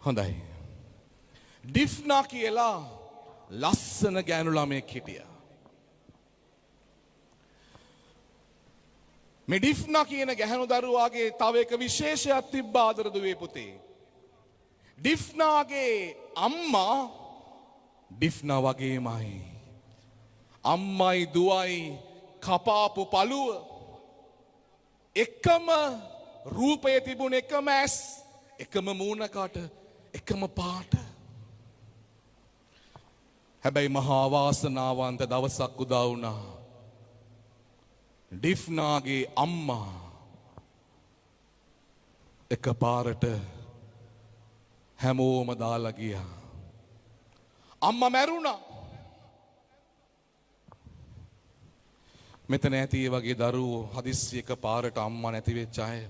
හොඳයි. ඩිෆ්නා කියලා ලස්සන ගෑනු ළමයෙක් හිටියා. මේ ඩිෆ්නා කියන ගැහැණු දරුවාගේ තව එක විශේෂයක් තිබ්බා ආදර දුවේ පුතේ. ඩිෆ්නාගේ අම්මා ඩිෆ්නා වගේමයි. අම්මයි දුවයි කපාපු පළුව එකම රූපය තිබුණ එකම ඇස් එකම මූණකට එකම පාට. හැබැයි මහා වාසනාවන්ත දවසක් උදා වුණා. ඩිෆ්නාගේ අම්මා එකපාරට හැමෝම දාලා ගියා. අම්මා මැරුණා. මෙතන ඇති ඒ වගේ දරුවෝ හදිස්සි එකපාරට අම්මා නැති වෙච්ච අය.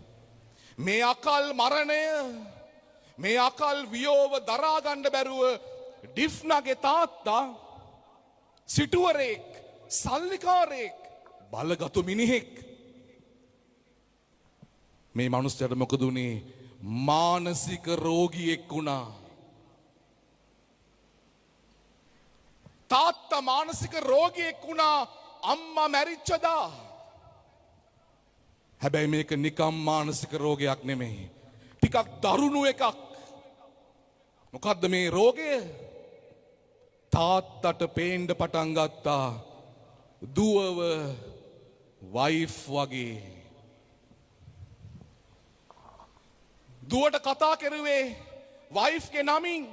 මේ අකල් මරණය මේ අකල් වියෝව දරා ගන්න බැරුව ඩිෆ්නාගේ තාත්තා සිටුවරෙක් සල්ලිකාරයෙක් බලගතු මිනිහෙක්. මේ මනුස්සයාට මොකද උනේ? මානසික රෝගියෙක් වුණා. තාත්තා මානසික රෝගියෙක් වුණා අම්මා මැරිච්චදා. හැබැයි මේක නිකම් මානසික රෝගයක් නෙමෙයි. ටිකක් දරුණු එකක්. මොකද්ද මේ රෝගය? තාත්තට පේන්න පටන් ගත්තා දුවව වයිෆ් වගේ. දුවට කතා කරුවේ වයිෆ්ගේ නමින්.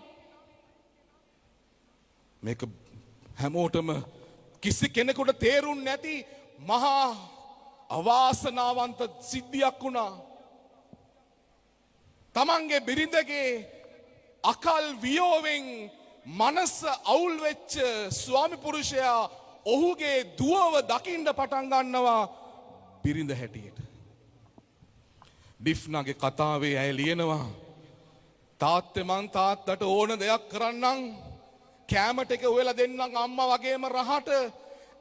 මේක හැමෝටම කිසි කෙනෙකුට තේරුම් නැති මහා අවාසනාවන්ත සිද්ධියක් වුණා. තමන්ගේ බිරිඳගේ අකල් වියෝවෙන් මනස අවුල් වෙච්ච ස්වාමි පුරුෂයා ඔහුගේ දුවව දකින්න පටන් ගන්නවා බිරිඳ හැටියට. ඩිෆ්නාගේ කතාවේ ඇය ලියනවා තාත්තේ මං තාත්තට ඕන දෙයක් කරන්නම්. කෑම ටික උයලා දෙන්නම් අම්මා වගේම රහට.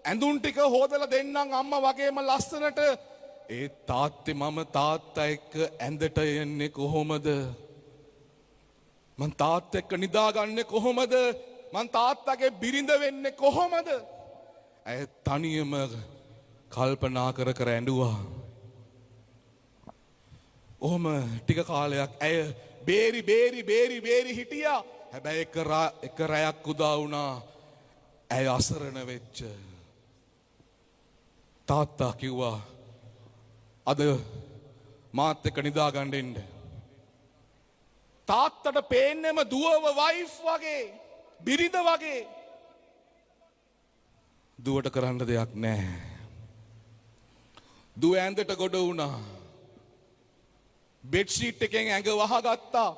ඇඳුම් ටික හොදලා දෙන්නම් අම්මා වගේම ලස්සනට. ඒ තාත්තේ මම තාත්තා එක්ක ඇඳට යන්නේ කොහොමද? මං තාත්තා එක්ක නිදාගන්නේ කොහොමද? මං තාත්තගේ බිරිඳ වෙන්නේ කොහොමද? ඇය තනියම කල්පනා කර කර ඇඬුවා. ඔහොම ටික කාලයක් ඇය බේරි හිටියා. හැබැයි එක රැයක් උදා වුණා ඇය අසරණ වෙච්ච. තාත්තා කිව්වා අද මාත් එක්ක නිදාගන්න එන්න. තාත්තට පේන්නෙම දුවව වයිෆ් වගේ බිරිඳ වගේ. දුවට කරන්න දෙයක් නැහැ. දුව ඇඳට ගොඩ වුණා. බෙඩ්ෂීට් එකෙන් ඇඟ වහගත්තා.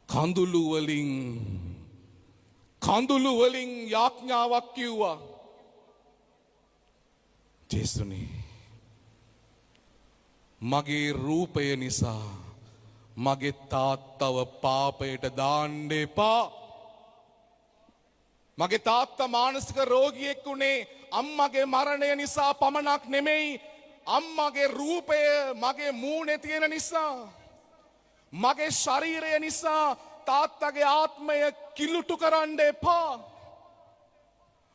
කඳුළු වලින් යාඥාවක් කිව්වා. ජේසුනි මගේ රූපය නිසා මගේ තාත්තව පාපයට දාන්න එපා. මගේ තාත්තා මානසික රෝගියෙක් වුණේ අම්මගේ මරණය නිසා පමණක් නෙමෙයි. අම්මගේ රූපය මගේ මූණේ තියෙන නිසා. මගේ ශරීරය නිසා තාත්තගේ ආත්මය කිලුටු කරන්න එපා.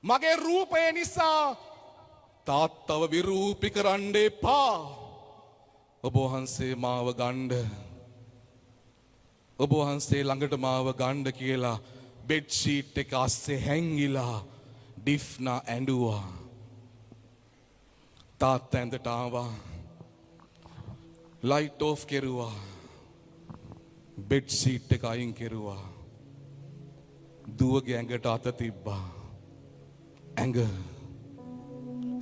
මගේ රූපය නිසා තාත්තව විරූපි කරන්න එපා. ඔබ වහන්සේ මාව ගන්න. ඔබ වහන්සේ ළඟට මාව ගන්න කියලා බෙඩ්ෂීට් එක අස්සේ හැංගිලා ඩිෆ්නා ඇඬුවා. තාත්තා ඇඳට ආවා. ලයිට් ඔෆ් කෙරුවා. බෙඩ්ෂීට් එක අයින් කෙරුවා. දුවගේ ඇඟට අත තිබ්බා. ඇඟ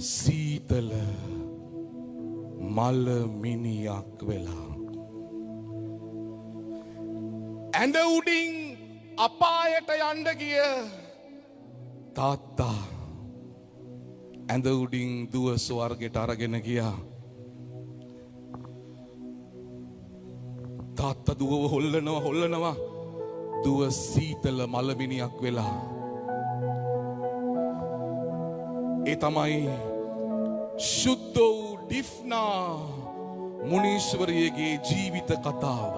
සීතල මල මිනියක් වෙලා. ඇඳ උඩින් අපායට යන්න ගිය තාත්තා ඇඳ උඩින් දුව ස්වර්ගයට අරගෙන ගියා. තාත්තා දුවව හොල්ලනවා. දුව සීතල මලමිනියක් වෙලා. ඒ තමයි ශුද්ධ වූ ඩිෆ්නා මුනීශ්වරයගේ ජීවිත කතාව.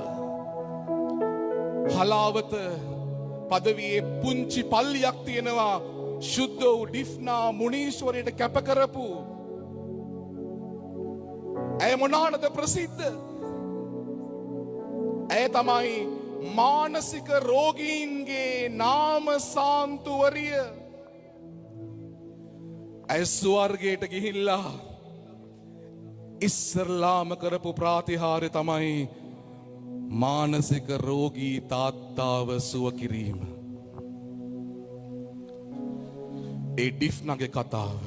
හලාවත පදවියේ පුංචි පල්ලියක් තියෙනවා ශුද්ධ වූ ඩිෆ්නා මුනීශ්වරයට කැප කරපු. ඇය මොනානද ප්‍රසිද්ධ? ඇය තමයි මානසික රෝගීන්ගේ නාම සාන්තුවරිය. ඇය ස්වර්ගයට ගිහිල්ලා ඉස්සරලාම කරපු ප්‍රාතිහාර්ය තමයි මානසික රෝගී තාත්තාව සුව කිරීම. ඒ ඩිෆ්නගේ කතාව